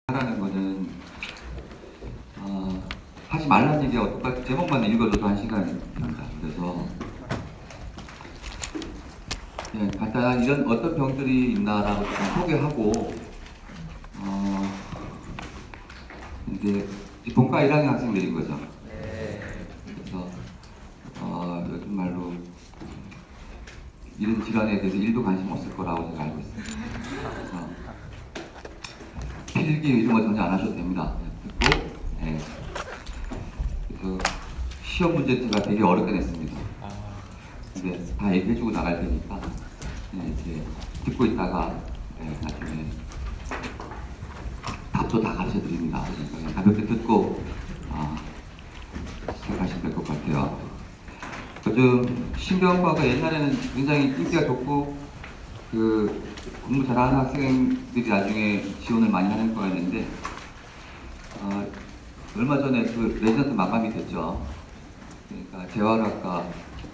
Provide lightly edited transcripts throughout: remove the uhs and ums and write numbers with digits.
하라는 거는 하지 말라는 얘기가 똑같이 제목만 읽어줘도 1시간입니다. 그래서 간단한 이런 어떤 병들이 있나라고 좀 소개하고 이제 본과 1학년 학생들인 거죠. 그래서 요즘 말로 이런 질환에 대해서 1도 관심 없을 거라고 제가 알고 있습니다. 그래서 필기 이런 거 전혀 안 하셔도 됩니다. 듣고 그래서 시험 문제 제가 되게 어렵게 냈습니다. 근데 다 얘기해주고 나갈 테니까 이렇게 듣고 있다가 나중에 답도 다 가르쳐 드립니다. 그러니까 가볍게 듣고 시작하시면 될 것 같아요. 요즘 신경과가 옛날에는 굉장히 인기가 좋고 공부 잘하는 학생들이 나중에 지원을 많이 하는 거였는데 얼마 전에 레지던트 마감이 됐죠. 그러니까 재활학과,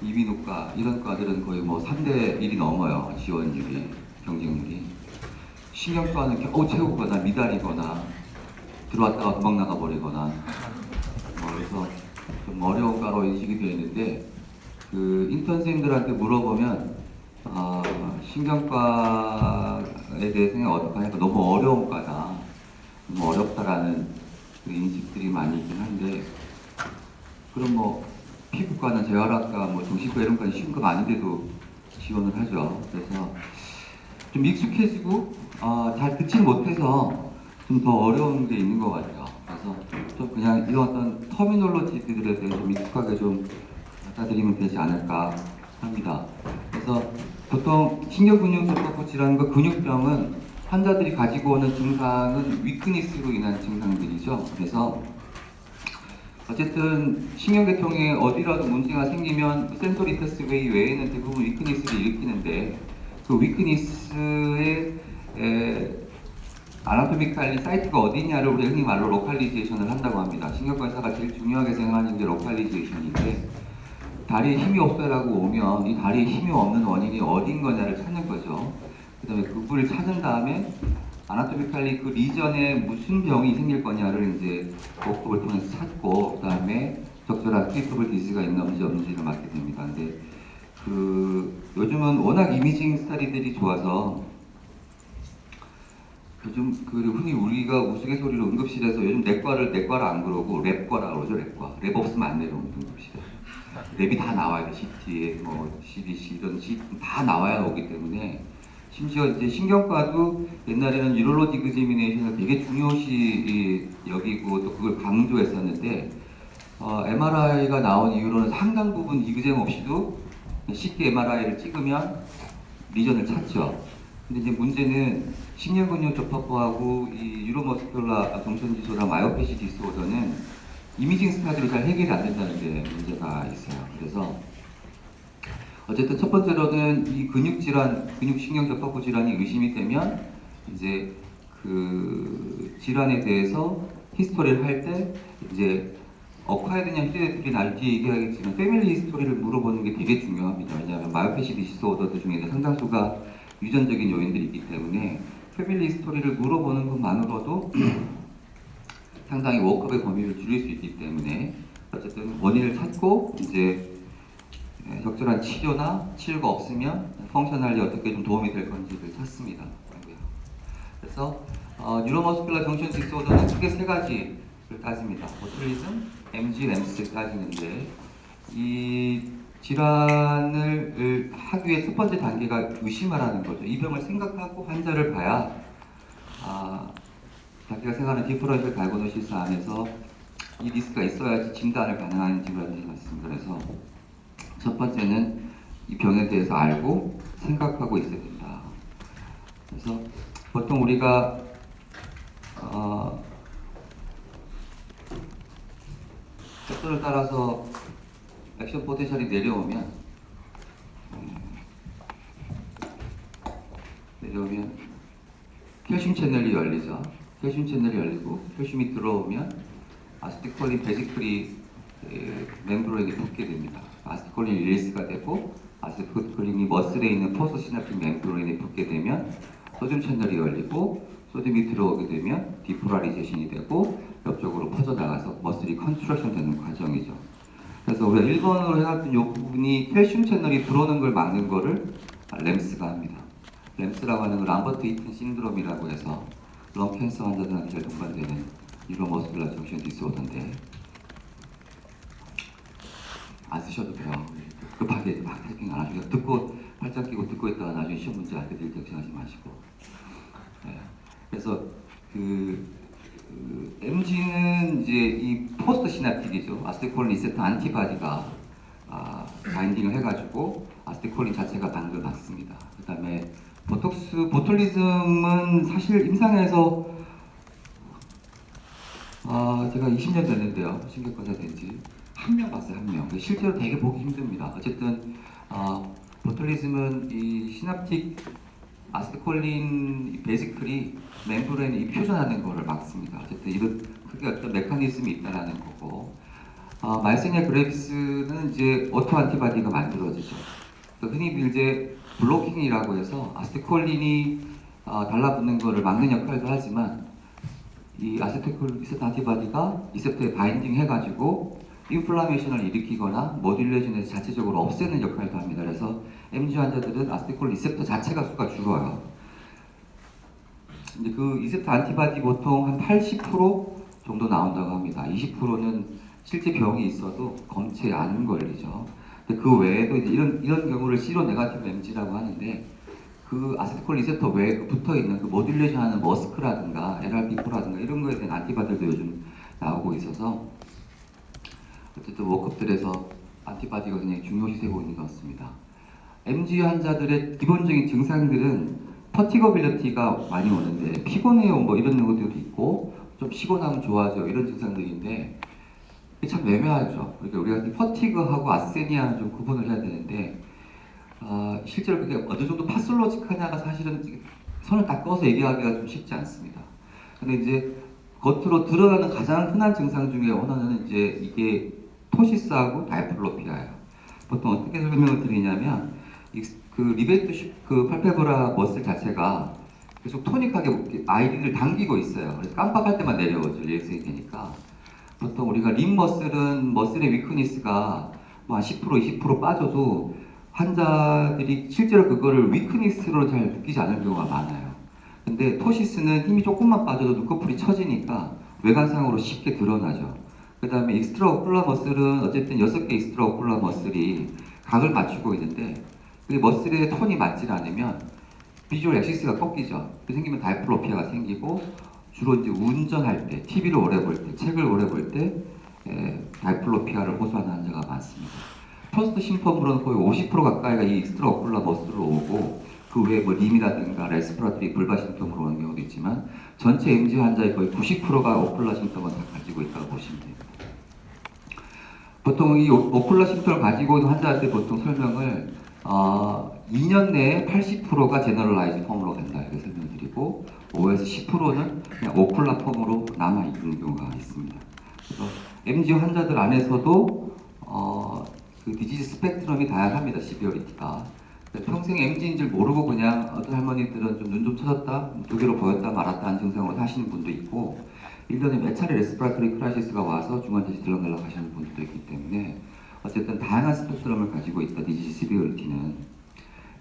이비인후과 이런 과들은 거의 뭐 3대 1이 넘어요. 지원율이, 경쟁률이. 신경과는 겨우 채우거나 미달이거나 들어왔다가 도망 나가 버리거나 그래서 좀 어려운 과로 인식이 되어 있는데 인턴 선생님들한테 물어보면 신경과에 대해 생각 어떻게 하니까 너무 어려운 과다, 너무 어렵다라는 인식들이 많이 있긴 한데, 그럼 뭐 피부과나 재활학과, 뭐 정신과 이런 과는 쉬운 거 아닌데도 지원을 하죠. 그래서 좀 익숙해지고 잘 듣질 못해서 좀 더 어려운 게 있는 것 같아요. 그래서 좀 그냥 이런 어떤 터미놀로지들에 대해 좀 익숙하게 좀 받아들이면 되지 않을까 합니다. 그래서 보통 신경근육소포 질환과 근육병은 환자들이 가지고 오는 증상은 위크니스로 인한 증상들이죠. 그래서 어쨌든 신경계통에 어디라도 문제가 생기면 센소리 패스웨이 외에는 대부분 위크니스를 일으키는데, 그 위크니스의 아나토미칼리 사이트가 어디냐를 우리 흔히 말로 로컬리제이션을 한다고 합니다. 신경과 의사가 제일 중요하게 생각하는 게 로컬리제이션인데, 다리에 힘이 없어라고 오면 이 다리에 힘이 없는 원인이 어딘 거냐를 찾는 거죠. 그 다음에 그걸 찾은 다음에 아나토미칼리 그 리전에 무슨 병이 생길 거냐를 이제 워크업을 통해서 찾고, 그 다음에 적절한 트리터블 디지가 있는지 없는지를 맞게 됩니다. 근데 요즘은 워낙 이미징 스터디들이 좋아서 요즘 흔히 우리가 우스갯소리로 응급실에서 요즘 내과를 안 그러고 랩과라고 그러죠. 랩 없으면 안 내려옵니다. 응급실에. 랩이 다 나와야 돼. CT, 뭐 CBC 이런 다 나와야 오기 때문에, 심지어 이제 신경과도 옛날에는 유럴로직 이그제미네이션을 되게 중요시 여기고 또 그걸 강조했었는데, MRI가 나온 이후로는 상당 부분 이그잼 없이도 CT MRI를 찍으면 리전을 찾죠. 근데 이제 문제는 신경근육 접합부하고 이 유로머스큘라 정션 지소나 마이오패시 디스오더는 이미징 스타디로 잘 해결이 안 된다는 게 문제가 있어요. 그래서 어쨌든 첫 번째로는 이 근육신경접합부 질환이 의심이 되면 이제 그 질환에 대해서 히스토리를 할 때 이제 어콰이드냐 히레디터리 날 뒤에 얘기하겠지만 패밀리 히스토리를 물어보는 게 되게 중요합니다. 왜냐하면 마이오패시 디스오더들 중에는 상당수가 유전적인 요인들이 있기 때문에 패밀리 히스토리를 물어보는 것만으로도 상당히 워크업의 범위를 줄일 수 있기 때문에, 어쨌든 원인을 찾고 이제 적절한 치료가 없으면 펑셔널리 어떻게 좀 도움이 될 건지를 찾습니다. 그래서 뉴로머스큘러 정션 디스오더는 크게 세 가지를 따집니다. 보툴리즘, MG, 램스 따지는데, 이 질환을 하기 위해 첫 번째 단계가 의심하라는 거죠. 이 병을 생각하고 환자를 봐야 자기가 생각하는 디퍼런셜 다이그노시스 안에서 이 리스크가 있어야지 진단을 가능한 질환이 맞습니다. 그래서 첫 번째는 이 병에 대해서 알고 생각하고 있어야 된다. 그래서 보통 우리가 섹터를 따라서 액션 포텐셜이 내려오면 칼슘 채널이 열리죠. 칼슘 채널이 열리고 칼슘이 들어오면 아세틸콜린 베지클이 멤브레인에 붙게 됩니다. 아세틸콜린 릴리스가 되고, 아세틸콜린이 머슬에 있는 포스시냅틱 멤브레인에 붙게 되면 소듐 채널이 열리고, 소듐이 들어오게 되면 디포라리제이션이 되고 옆쪽으로 퍼져나가서 머슬이 컨트랙션 되는 과정이죠. 그래서 우리가 1번으로 해놨던 이 부분이 칼슘 채널이 들어오는 걸 막는 거를 램스가 합니다. 램스라고 하는 건 람버트 이튼 신드롬이라고 해서 런 캔서 환자들한테 잘 동반되는 뉴로머스큘러 정션 디스오더인데 안 쓰셔도 돼요. 급하게 막 타이핑 안 하시고 듣고 팔짱 끼고 듣고 있다가 나중에 시험 문제 알 때 될 걱정하지 마시고. 네. 그래서 MG는 이제 이 포스트 시납틱이죠. 아세틸콜린 리세터 안티바디가 바인딩을 해가지고 아세틸콜린 자체가 반응을 받습니다. 그 다음에 보툴리즘은 사실 임상에서 제가 20년 됐는데요. 신경과사 된지 한 명 봤어요, 한 명. 실제로 되게 보기 힘듭니다. 어쨌든 보툴리즘은 이 시납틱 아세틸콜린 베이시클이 멤브레인에 이 표전하는 거를 막습니다. 어쨌든 이런 그게 어떤 메커니즘이 있다라는 거고, 말세니아 그레비스는 이제 오토 안티바디가 만들어지죠. 흔히 이제 블로킹이라고 해서 아세틸콜린이 달라붙는 거를 막는 역할도 하지만 이 아세틸콜린 리세터 안티바디가 리세터에 바인딩 해가지고 인플라메이션을 일으키거나 모듈레이션에서 자체적으로 없애는 역할도 합니다. 그래서 MG 환자들은 아세틸콜린 리셉터 자체가 수가 줄어요. 근데 그 리셉터 안티바디 보통 한 80% 정도 나온다고 합니다. 20%는 실제 병이 있어도 검체에 안 걸리죠. 근데 그 외에도 이제 이런 경우를 시로 네가티브 MG라고 하는데 그 아세틸콜린 리셉터 외에 붙어 있는 그 모듈레이션 하는 머스크라든가 LRP4라든가 이런 거에 대한 안티바디도 요즘 나오고 있어서 어쨌든 워크업들에서 안티바디가 굉장히 중요시 되고 있는 것 같습니다. MG 환자들의 기본적인 증상들은 퍼티거빌리티가 많이 오는데 피곤해요 뭐 이런 것들도 있고 좀 쉬고 나면 좋아져 이런 증상들인데 이게 참 애매하죠. 그러니까 우리가 퍼티그하고 아세니아는 좀 구분을 해야 되는데 실제로 그게 어느 정도 파솔로직하냐가 사실은 선을 딱 꺼서 얘기하기가 좀 쉽지 않습니다. 근데 이제 겉으로 드러나는 가장 흔한 증상 중에 하나는 이제 이게 토시스하고 다이플로피아예요. 보통 어떻게 설명을 드리냐면 그 리베이트 그 팔페브라 머슬 자체가 계속 토닉하게 아이디를 당기고 있어요. 그래서 깜빡할 때만 내려오죠. 리액션이 되니까. 보통 우리가 림 머슬은 머슬의 위크니스가 뭐 한 10% 20% 빠져도 환자들이 실제로 그거를 위크니스로 잘 느끼지 않을 경우가 많아요. 근데 토시스는 힘이 조금만 빠져도 눈꺼풀이 처지니까 외관상으로 쉽게 드러나죠. 그 다음에 익스트라 오큘라 머슬은 어쨌든 6개 익스트라 오큘라 머슬이 각을 맞추고 있는데 그 머슬의 톤이 맞지 않으면 비주얼 엑시스가 꺾이죠. 그 생기면 다이플로피아가 생기고 주로 이제 운전할 때, TV를 오래 볼 때, 책을 오래 볼 때 다이플로피아를 호소하는 환자가 많습니다. 퍼스트 심펌으로는 거의 50% 가까이가 이 익스트라 오큘라 머슬로 오고 그 외에 뭐 림이라든가 레스피라토리 불바 심텀으로 오는 경우도 있지만 전체 MG 환자의 거의 90%가 오큘라 심텀을 다 가지고 있다고 보시면 됩니다. 보통 이 오큘라 심텀을 가지고 있는 환자한테 보통 설명을 2년 내에 80%가 제너럴라이즈 펌으로 간다 이렇게 설명드리고 5에서 10%는 그냥 오큘라 펌으로 남아있는 경우가 있습니다. 그래서 MG 환자들 안에서도 그 디지즈 스펙트럼이 다양합니다. 시비어리티가. 평생 MG인 줄 모르고 그냥 어떤 할머니들은 좀 눈 좀 쳐졌다, 두 개로 보였다 말았다 하는 증상으로 사시는 분도 있고 1년에 몇 차례 레스피라토리 크라이시스가 와서 중환자실 들락날락 하시는 분들도 있기 때문에 어쨌든 다양한 스펙트럼을 가지고 있다. 디지즈 시비어리티는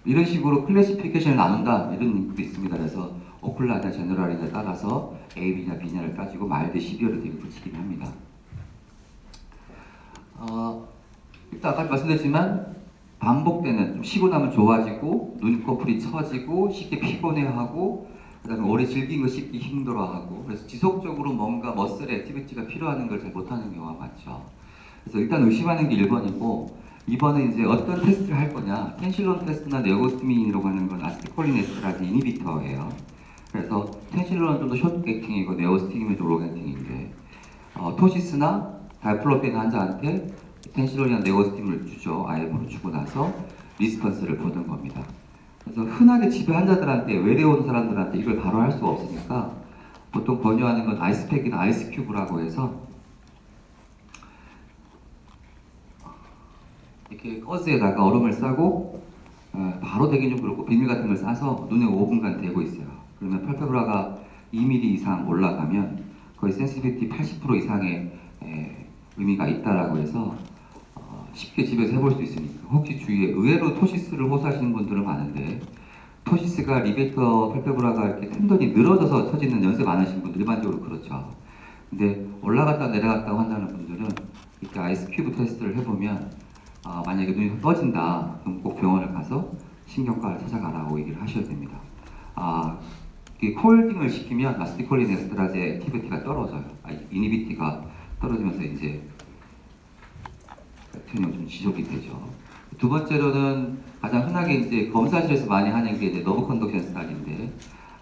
이런 식으로 클래시피케이션을 나눈다 이런 인구도 있습니다. 그래서 오클라나 제너럴이나 따라서 A, B냐 B냐를 따지고 마일드 시비어리티를 붙이긴 합니다. 일단 아까 말씀드렸지만 반복되는 좀 쉬고 나면 좋아지고 눈꺼풀이 처지고 쉽게 피곤해하고 그다음에 오래 즐긴 거 쉽게 힘들어하고 그래서 지속적으로 뭔가 머슬 액티비티가 필요한 걸 잘 못하는 경우가 많죠. 그래서 일단 의심하는 게 1번이고 2번은 이제 어떤 테스트를 할 거냐 텐실론 테스트나 네오스티민이라고 하는 건 아세틸콜린 에스트라즈 이니비터예요. 그래서 텐실론은 좀 더 숏 액팅이고 네오스티민은 롱 액팅인데 토시스나 다이플로펜 환자한테 텐실론이나 네오스팀을 주죠. IM으로 주고 나서 리스폰스를 보는 겁니다. 그래서 흔하게 집에 환자들한테 외래 온 사람들한테 이걸 바로 할 수가 없으니까 보통 권유하는 건 아이스팩이나 아이스큐브라고 해서 이렇게 가스에다가 얼음을 싸고 바로 되긴 좀 그렇고 비닐 같은 걸 싸서 눈에 5분간 대고 있어요. 그러면 팔페브라가 2mm 이상 올라가면 거의 센시티비티 80% 이상의 의미가 있다라고 해서 쉽게 집에서 해볼 수 있으니까 혹시 주위에 의외로 토시스를 호소하시는 분들은 많은데 토시스가 리베이터 팔페브라가 이렇게 텐던이 늘어져서 처지는 연세 많으신 분들 일반적으로 그렇죠. 근데 올라갔다 내려갔다 한다는 분들은 이렇게 아이스 큐브 테스트를 해보면 만약에 눈이 떠진다 그럼 꼭 병원을 가서 신경과를 찾아가라고 얘기를 하셔야 됩니다. 콜딩을 시키면 아세틸콜린 에스테라제 액티비티가 떨어져요. 이니비티가 떨어지면서 이제 튜닝이 좀 지속이 되죠. 두 번째로는 가장 흔하게 이제 검사실에서 많이 하는 게 이제 너브 컨덕션 스타디인데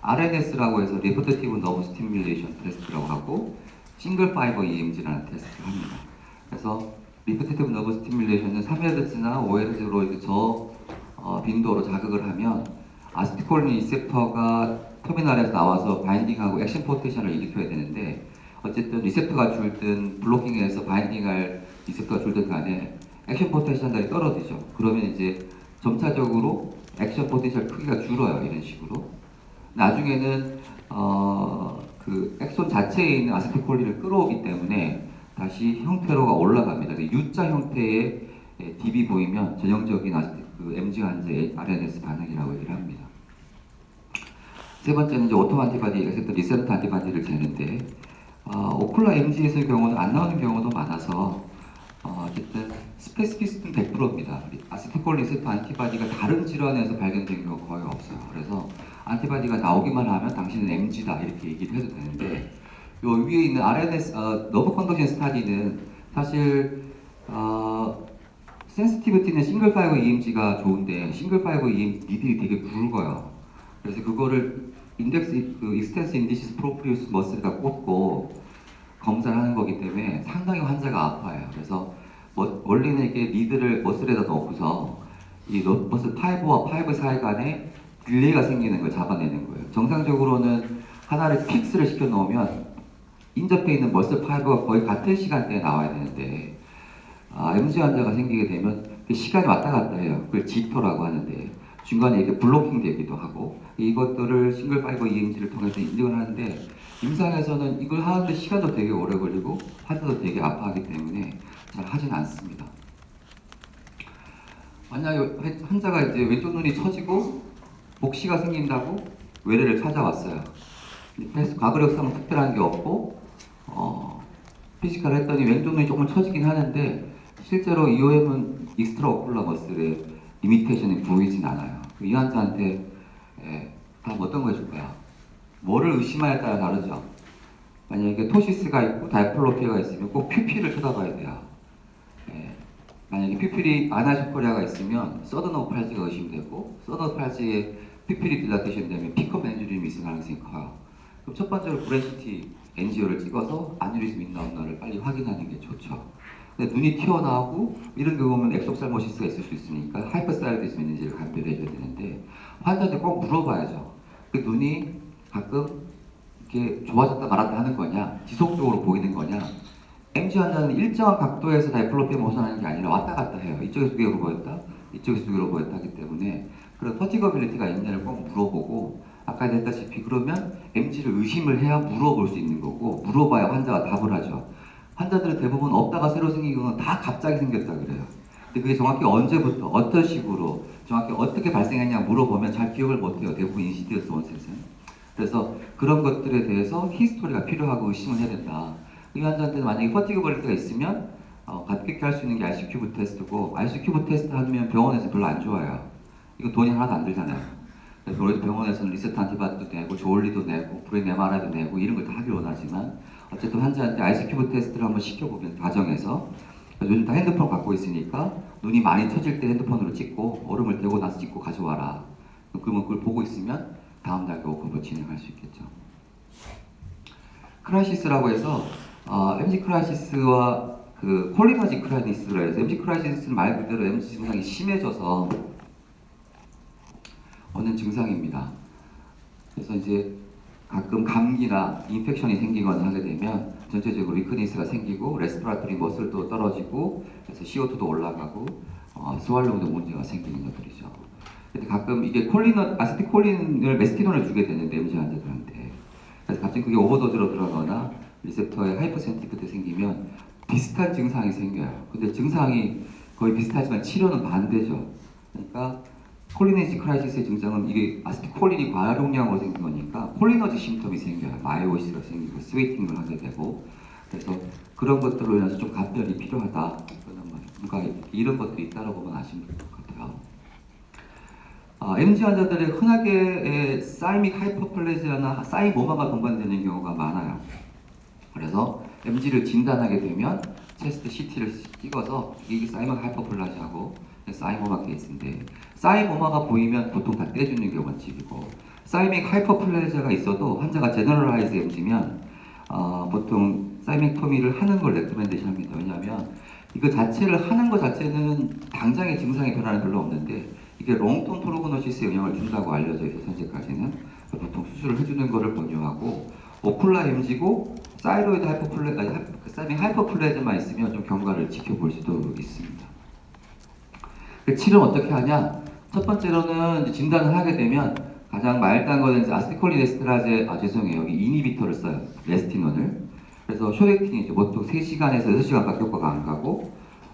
RNS라고 해서 리프레티브 너브 스티뮬레이션 테스트라고 하고 싱글 파이버 EMG라는 테스트를 합니다. 그래서 리프레티브 너브 스티뮬레이션은 3Hz나 5Hz로 이렇게 빈도로 자극을 하면 아세틸콜린 리셉터가 터미널에서 나와서 바인딩하고 액션 포텐셜을 일으켜야 되는데 어쨌든 리셉터가 줄든 블로킹해서 바인딩할 리셉터가 줄든 간에 액션 포텐셜이 떨어지죠. 그러면 이제 점차적으로 액션 포텐셜 크기가 줄어요. 이런 식으로. 나중에는 그 엑손 자체에 있는 아세틸콜린을 끌어오기 때문에 다시 형태로가 올라갑니다. U자 형태의 DB 보이면 전형적인 MG 환자의 RNS 반응이라고 얘기를 합니다. 세 번째는 이제 오토 안티바디, 엑세터 리센트 안티바디를 재는데 오클라 MG에서의 경우는 안 나오는 경우도 많아서 어쨌든 스페시피스트는 100%입니다. 아세틸콜린 리센트 안티바디가 다른 질환에서 발견된 경우가 거의 없어요. 그래서 안티바디가 나오기만 하면 당신은 MG다 이렇게 얘기를 해도 되는데 요 위에 있는 RNS 너브 컨덕션 스타디는 사실 센시티비티는 싱글 파이버 EMG가 좋은데 싱글 파이버 EMG 니들이 되게 굵어요. 그래서 그거를 인덱스 익스텐스 인디시스 프로프리우스 머슬에다 꽂고 검사를 하는 거기 때문에 상당히 환자가 아파요. 그래서 원래는 이렇게 니들을 머슬에다 넣고서 이 머슬 파이브와 파이브 사이 간에 딜레이가 생기는 걸 잡아내는 거예요. 정상적으로는 하나를 픽스를 시켜 놓으면 인접해 있는 머슬 파이브가 거의 같은 시간대에 나와야 되는데 MG 환자가 생기게 되면 시간이 왔다 갔다 해요. 그걸 지토라고 하는데 중간에 이렇게 블로킹 되기도 하고 이것들을 싱글 파이버 EMG를 통해서 인증을 하는데 임상에서는 이걸 하는데 시간도 되게 오래 걸리고 환자도 되게 아파하기 때문에 잘 하진 않습니다. 만약에 환자가 이제 왼쪽 눈이 처지고 복시가 생긴다고 외래를 찾아왔어요. 과거 역사는 특별한 게 없고 피지컬 했더니 왼쪽 눈이 조금 처지긴 하는데 실제로 EOM은 익스트라 오쿨라 머슬의 리미테이션이 보이진 않아요. 이 환자한테 다음 어떤 거 해줄까요? 뭐를 의심하에 따라 다르죠. 만약에 토시스가 있고 다이플로피아가 있으면 꼭 퓨필을 쳐다봐야 돼요. 만약에 퓨필이 아나시코리아가 있으면 서든 오팔지가 의심되고 서든 오팔지에 퓨필이 dilation 되면 피컴 엔주리즘이 있을 가능성이 커요. 그럼 첫 번째로 브레시티 엔지오를 찍어서 아뉴리즘 있나 없나를 빨리 확인하는 게 좋죠. 근데 눈이 튀어나오고 이런 경우는 엑소살모시스가 있을 수 있으니까 하이퍼사이로디즘 있는지를 감별해 줘야 되는데 환자한테 꼭 물어봐야죠. 그 눈이 가끔 이렇게 좋아졌다 말았다 하는 거냐, 지속적으로 보이는 거냐. MG 환자는 일정한 각도에서 다이플로피아 모션하는 게 아니라 왔다 갔다 해요. 이쪽에서 두 개로 보였다, 이쪽에서 두 개로 보였다 하기 때문에 그런 퍼티거빌리티가 있냐를 꼭 물어보고 아까 했다시피 그러면 MG를 의심을 해야 물어볼 수 있는 거고 물어봐야 환자가 답을 하죠. 환자들은 대부분 없다가 새로 생긴 건 다 갑자기 생겼다 그래요. 근데 그게 정확히 언제부터 어떤 식으로 정확히 어떻게 발생했냐 물어보면 잘 기억을 못해요. 대부분 인시디어스 원셋은. 그래서 그런 것들에 대해서 히스토리가 필요하고 의심을 해야 된다. 이 환자한테는 만약에 퍼티그벌리티가 있으면 가볍게 할 수 있는 게 RC큐브 테스트고 RC큐브 테스트 하면 병원에서 별로 안 좋아요. 이거 돈이 하나도 안 들잖아요. 그래서 우리 병원에서는 리세트 안티바디도 내고 조올리도 내고 브레인 MRI도 내고 이런 걸 다 하길 원하지만 어쨌든 환자한테 RC큐브 테스트를 한번 시켜보면 가정에서 요즘 다 핸드폰 갖고 있으니까 눈이 많이 처질 때 핸드폰으로 찍고 얼음을 떼고 나서 찍고 가져와라. 그러면 그걸 보고 있으면 다음 날 교육으로 진행할 수 있겠죠. 크라이시스라고 해서 MG 크라이시스와 그 콜리너지 크라이시스라 해서 MG 크라이시스는 말 그대로 MG 증상이 심해져서 오는 증상입니다. 그래서 이제 가끔 감기나 인펙션이 생기거나 하게 되면 전체적으로 위크니스가 생기고 레스피라토리 머슬도 떨어지고 그래서 CO2도 올라가고 스왈로우도 문제가 생기는 것들이죠. 근데 가끔 이게 아세틸콜린을 메스티론을 주게 되는데 MG 환자들한테 그래서 갑자기 그게 오버도즈로 들어가거나 리셉터에 하이퍼센티비티 생기면 비슷한 증상이 생겨요. 근데 증상이 거의 비슷하지만 치료는 반대죠. 그러니까 콜리네지 크라이시스의 증상은 이게 아세틸콜린이 과용량으로 생긴 거니까 콜리너지 심텀이 생겨요. 마이오시스가 생기고 스웨이팅을 하게 되고, 그래서 그런 것들로 인해서 좀 감별이 필요하다. 그러니까 이런 것들이 있다고 보면 아시면 될 것 같아요. MG 환자들이 흔하게 사이믹 하이퍼플레지아나 사이모마가 동반되는 경우가 많아요. 그래서 MG를 진단하게 되면 체스트 CT를 찍어서 이게 사이믹 하이퍼플라지아고 사이모마 케이스인데, 사이모마가 보이면 보통 다 떼주는 게 원칙이고, 사이믹 하이퍼플레지아가 있어도 환자가 제너럴라이즈 MG면 보통 사이맥토미를 하는 걸 레코멘데이션 합니다. 왜냐하면 이거 자체를 하는 것 자체는 당장의 증상의 변화는 별로 없는데 이게 롱톤 프로그노시스에 영향을 준다고 알려져 있어서 현재까지는 보통 수술을 해주는 것을 권유하고, 오쿨라 MG고 사이로이드 사이믹 하이퍼플레지아만 있으면 좀 경과를 지켜볼 수도 있습니다. 치료는 어떻게 하냐? 첫 번째로는 이제 진단을 하게 되면 가장 마일드한 거는 이제 아세틸콜린 에스테라제, 죄송해요. 여기 이니비터를 써요. 레스티논을. 그래서 숏액팅이죠. 보통 3시간에서 6시간밖에 효과가 안 가고,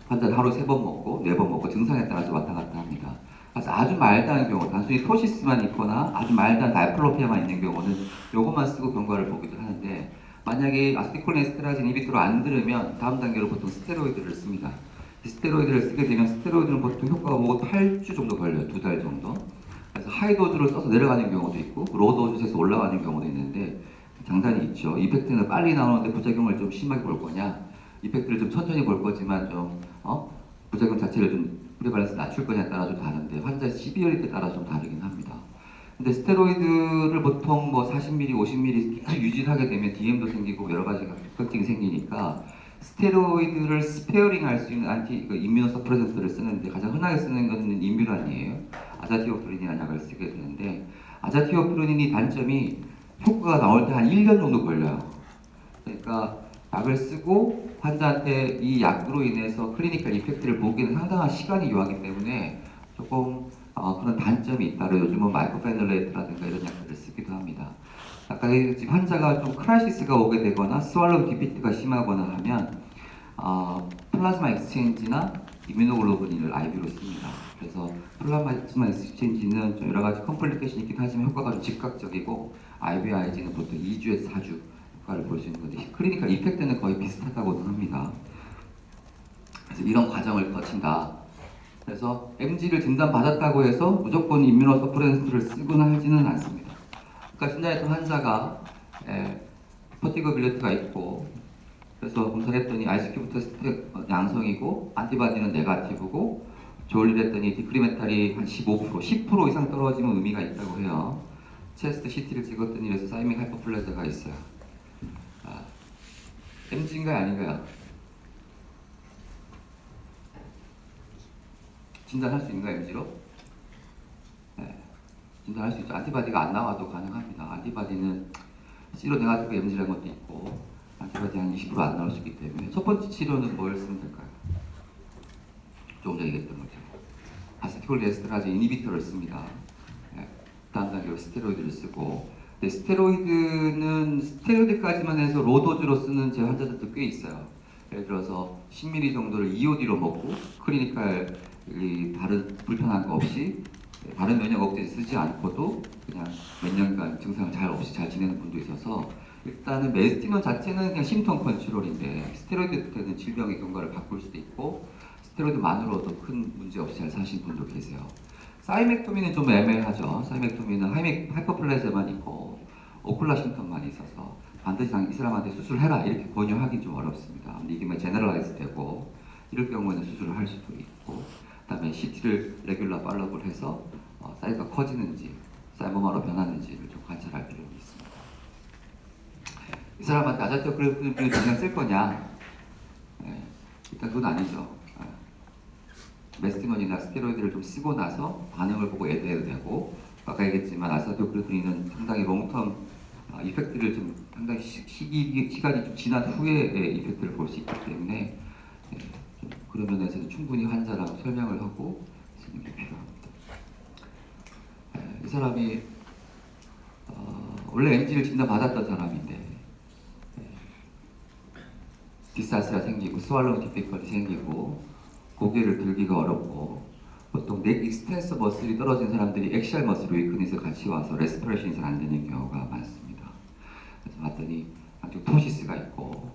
환자는 하루 3번 먹고 4번 먹고 증상에 따라서 왔다 갔다 합니다. 그래서 아주 마일드한 경우, 단순히 토시스만 있거나 아주 마일드한 다이플로피아만 있는 경우는 이것만 쓰고 경과를 보기도 하는데, 만약에 아세틸콜린 에스테라제 이니비터를 안 들으면 다음 단계로 보통 스테로이드를 씁니다. 스테로이드를 쓰게 되면 스테로이드는 보통 효과가 뭐 8주 정도 걸려요. 2달 정도. 그래서 하이도즈를 써서 내려가는 경우도 있고 로도즈에서 올라가는 경우도 있는데 장단이 있죠. 이펙트는 빨리 나오는데 부작용을 좀 심하게 볼 거냐, 이펙트를 좀 천천히 볼 거지만 좀 부작용 자체를 좀 프리발란스 낮출 거냐에 따라 좀 다른데, 환자의 시비어리티에 따라 좀 다르긴 합니다. 근데 스테로이드를 보통 뭐 40ml, 50ml 계속 유지를 하게 되면 DM도 생기고 여러 가지가 걱정이 생기니까 스테로이드를 스페어링 할 수 있는 임뮤노 서프레센트를 쓰는데 가장 흔하게 쓰는 것은 임뮤란이에요. 아자티오프린이라는 약을 쓰게 되는데, 아자티오프린이 단점이 효과가 나올 때 한 1년 정도 걸려요. 그러니까 약을 쓰고 환자한테 이 약으로 인해서 클리니컬 이펙트를 보기에는 상당한 시간이 요하기 때문에 조금 그런 단점이 있다. 그래서 요즘은 마이크로페놀레이트라든가 이런 약들을 쓰기도 합니다. 아까 지금 환자가 좀 크라이시스가 오게 되거나 스왈로우 디피트가 심하거나 하면 플라즈마 익스체인지나 이뮤노글로불린을 IV로 씁니다. 그래서 플라즈마 익스체인지는 좀 여러 가지 컴플리케이션이 있긴 하지만 효과가 좀 즉각적이고, IVIG는 보통 2주에서 4주 효과를 볼 수 있는 건데 클리니컬 이펙트는 거의 비슷하다고도 합니다. 그래서 이런 과정을 거친다. 그래서 MG를 진단받았다고 해서 무조건 임뮤노서프레센트를 쓰거나 하지는 않습니다. 그러니까 진단했던 환자가 퍼티그 빌레트가 있고, 그래서 검사를 했더니 아이스큐브 테스트 양성이고 안티바디는 네가티브고, 조울리를 했더니 디크리멘탈이 한 15%, 10% 이상 떨어지면 의미가 있다고 해요. 체스트 CT를 찍었더니 그래서 사이믹 하이퍼플레지아가 있어요. MG인가요 아닌가요? 진단할 수 있는가요, MG로? 네, 진단할 수 있죠. 안티바디가 안 나와도 가능합니다. 안티바디는 시로 네가티브 MG라는 것도 있고, 안티바디 한 20%안 나올 수 있기 때문에 첫 번째 치료는 뭘 쓰면 될까요? 조금 전에 얘기했던 거죠. 아세틸콜린 에스테라제 이니비터를 씁니다. 네, 다음 단계로 스테로이드를 쓰고, 근데 스테로이드는 스테로이드까지만 해서 로도즈로 쓰는 제 환자들도 꽤 있어요. 예를 들어서 10ml 정도를 EOD로 먹고 클리니컬 다른 불편한 거 없이 다른 면역 억제 쓰지 않고도 그냥 몇 년간 증상 잘 없이 잘 지내는 분도 있어서, 일단은 메스티논 자체는 그냥 심통 컨트롤인데 스테로이드 때는 질병의 경과를 바꿀 수도 있고 스테로이드만으로도 큰 문제 없이 잘 사신 분도 계세요. 사이맥토미는 좀 애매하죠. 사이맥토미는 하이퍼플레지아만 있고 오쿨라 심텀만 있어서 반드시 이 사람한테 수술해라 이렇게 권유하기 좀 어렵습니다. 이게 뭐 제너럴라이즈 되고 이럴 경우에는 수술을 할 수도 있고, 그다음에 CT를 레귤러 팔로업을 해서 사이즈가 커지는지 사이모마로 변하는지를 좀 관찰할 필요가 있습니다. 이 사람한테 아자티오프린을 그냥 쓸 거냐? 네, 일단 그건 아니죠. 메스티논이나 스테로이드를 좀 쓰고 나서 반응을 보고 애드해도 되고, 아까 얘기했지만 아자티오프린은 상당히 롱텀 이펙트를 좀 상당히 시간이 좀 지난 후에 이펙트를 볼 수 있기 때문에 좀 그런 면에서는 충분히 환자랑 설명을 하고 쓰는 게 필요합니다. 이 사람이 원래 MG를 진단받았던 사람인데 디스아스가 생기고 스왈로우 디피컬이 생기고 고개를 들기가 어렵고 보통 넥 익스텐서 머슬이 떨어진 사람들이 액시얼 머슬 위크니스 같이 와서 레스피레이션이 잘 안 되는 경우가 많습니다. 그래서 봤더니 한쪽 토시스가 있고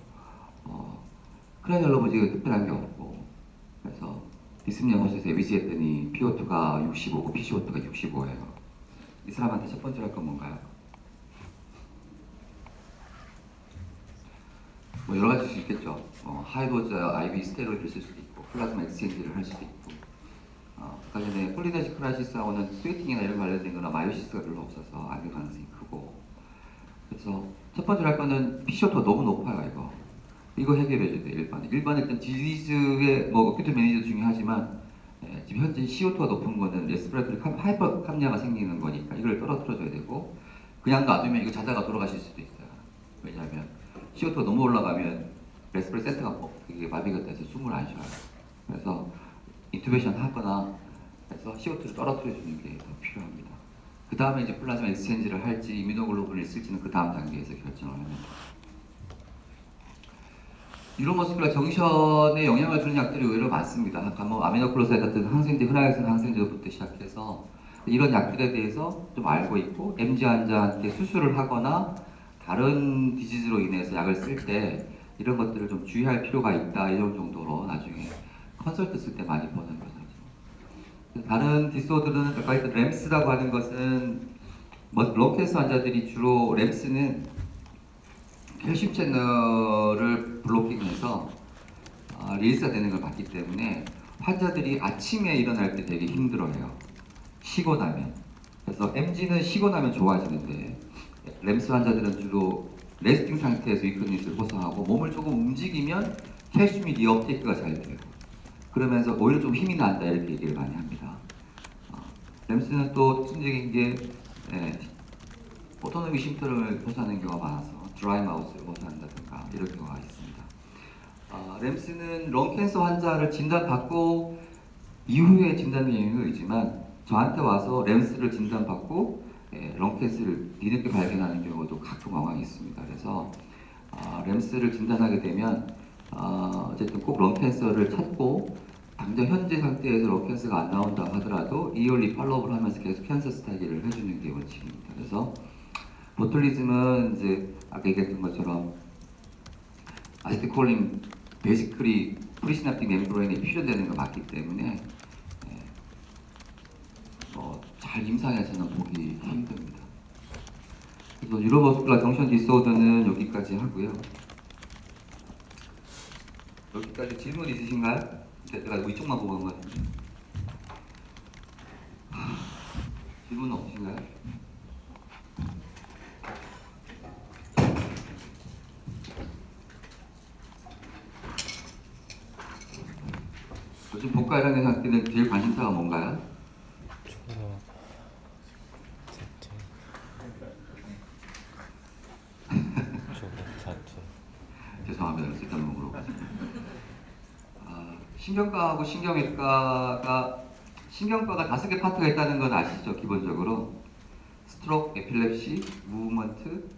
크라니얼 러브지가 특별한 게 없고 그래서 디스니아 호스에서 위지했더니 PO2가 65고 PCO2가 65예요. 이 사람한테 첫 번째로 할 건 뭔가요? 뭐 여러 가지 수 있겠죠. 하이도즈 IV 스테로이드를 쓸 수도 있고 플라즈마 엑스체인지를 할 수도 있고 아까 전에 폴리네시 크라시스하고는 스웨팅이나 이런 관련된 거나 마이오시스가 별로 없어서 안 될 가능성이 크고 그래서 첫 번째로 할 거는 PCO2가 너무 높아요. 이거 해결해줘야 돼요. 일반 일단 디지즈의 어큐트 매니저 중요하지만 지금 현재 CO2가 높은 거는 레스피레이터리 하이퍼 캄리아가 생기는 거니까 이걸 떨어뜨려줘야 되고 그냥 놔두면 이거 자다가 돌아가실 수도 있어요. 왜냐하면 CO2가 너무 올라가면 레스피레이터 센터가 그게 마비가 돼서 숨을 안 쉬어요. 그래서 인투베이션 하거나 해서 CO2를 떨어뜨려주는 게 더 필요합니다. 그 다음에 이제 플라즈마 엑스체인지를 할지 이뮤노글로불린을 쓸지는 그 다음 단계에서 결정을 합니다. 뉴로머스큘러 정션에 영향을 주는 약들이 의외로 많습니다. 아까 뭐 아미노클로사이드 같은 항생제, 흔하게 쓰는 항생제부터 시작해서 이런 약들에 대해서 좀 알고 있고 MG 환자한테 수술을 하거나 다른 디지즈로 인해서 약을 쓸 때 이런 것들을 좀 주의할 필요가 있다 이런 정도로 나중에 컨설트 쓸 때 많이 보는 거죠. 다른 디소드는 아까 했던 램스라고 하는 것은 런캔서 환자들이 주로 램스는 캘슘 채널을 블로킹해서 릴리스가 되는 걸 봤기 때문에 환자들이 아침에 일어날 때 되게 힘들어해요. 쉬고 나면. 그래서 MG는 쉬고 나면 좋아지는데 램스 환자들은 주로 레스팅 상태에서 위크니스를 호소하고 몸을 조금 움직이면 캘슘이 리업테이크가 잘 돼요. 그러면서 오히려 좀 힘이 난다 이렇게 얘기를 많이 합니다. 램스는 또 특징적인 게 오토노미 쉼터를 호소하는 경우가 많아서 드라이 마우스를 호소한다든가 이런 경우가 있습니다. 램스는 런캔서 환자를 진단받고 이후에 진단의 영향이 있지만 저한테 와서 램스를 진단받고 런캔서를 뒤늦게 발견하는 경우도 가끔 왕왕 있습니다. 그래서 램스를 진단하게 되면 어쨌든 꼭 런캔서를 찾고 당장 현재 상태에서 런캔서가 안 나온다 하더라도 이얼리 팔로우를 하면서 계속 캔서 스타디를 해주는 게 원칙입니다. 그래서 보툴리즘은 이제 아까 얘기했던 것처럼 아세틸콜린 베이시클리 프리시납틱 멤브레인에 필요되는 거 맞기 때문에 잘 임상에서는 보기 힘듭니다. 그래서 뉴로머스큘러 정션 디소더는 여기까지 하고요. 여기까지 질문 있으신가요? 제가 이쪽만 보고 간 것 같은데. 질문 없으신가요? 요즘 복과 관련된 학교는 제일 관심사가 뭔가요? 죄송합니다. 쓸데없는 물어가지고. 신경과하고 신경외과가 신경과가 5개 파트가 있다는 건 아시죠? 기본적으로 스트로크, 에필lep시, 무브먼트,